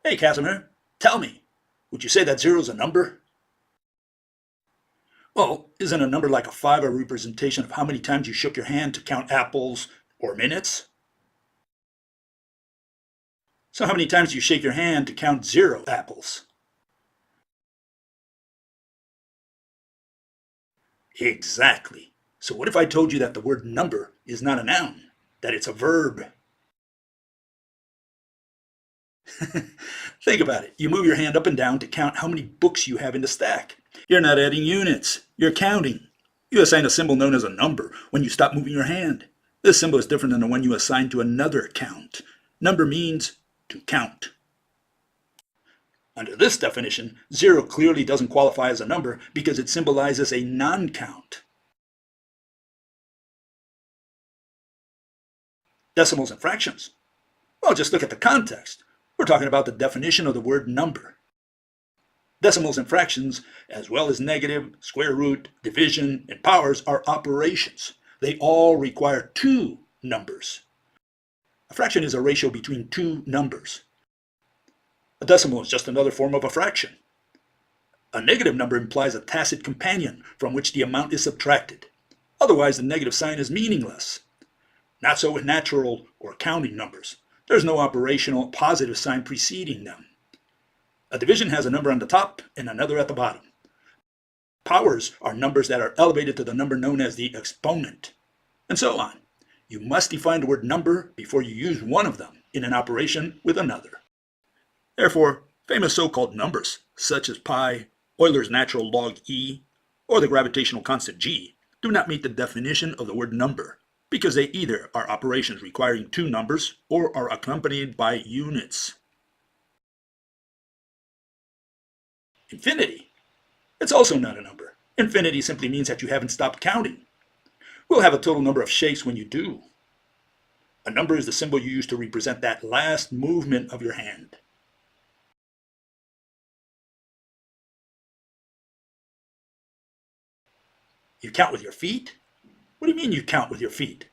Hey, Casimir, tell me, would you say that zero is a number? Well, isn't a number like a 5 a representation of how many times you shook your hand to count apples or minutes? So how many times do you shake your hand to count 0 apples? Exactly. So what if I told you that the word number is not a noun, that it's a verb? Think about it. You move your hand up and down to count how many books you have in the stack. You're not adding units, you're counting. You assign a symbol known as a number when you stop moving your hand. This symbol is different than the one you assign to another count. Number means to count. Under this definition, 0 clearly doesn't qualify as a number because it symbolizes a non-count. Decimals and fractions. Well, just look at the context. We're talking about the definition of the word number. Decimals and fractions, as well as negative, square root, division, and powers, are operations. They all require two numbers. A fraction is a ratio between two numbers. A decimal is just another form of a fraction. A negative number implies a tacit companion from which the amount is subtracted. Otherwise, the negative sign is meaningless. Not so with natural or counting numbers. There's no operational positive sign preceding them. A division has a number on the top and another at the bottom. Powers are numbers that are elevated to the number known as the exponent, and so on. You must define the word number before you use one of them in an operation with another. Therefore, famous so-called numbers, such as pi, Euler's natural log e, or the gravitational constant g, do not meet the definition of the word number, because they either are operations requiring two numbers or are accompanied by units. Infinity. It's also not a number. Infinity simply means that you haven't stopped counting. We'll have a total number of shakes when you do. A number is the symbol you use to represent that last movement of your hand. You count with your feet? What do you mean you count with your feet?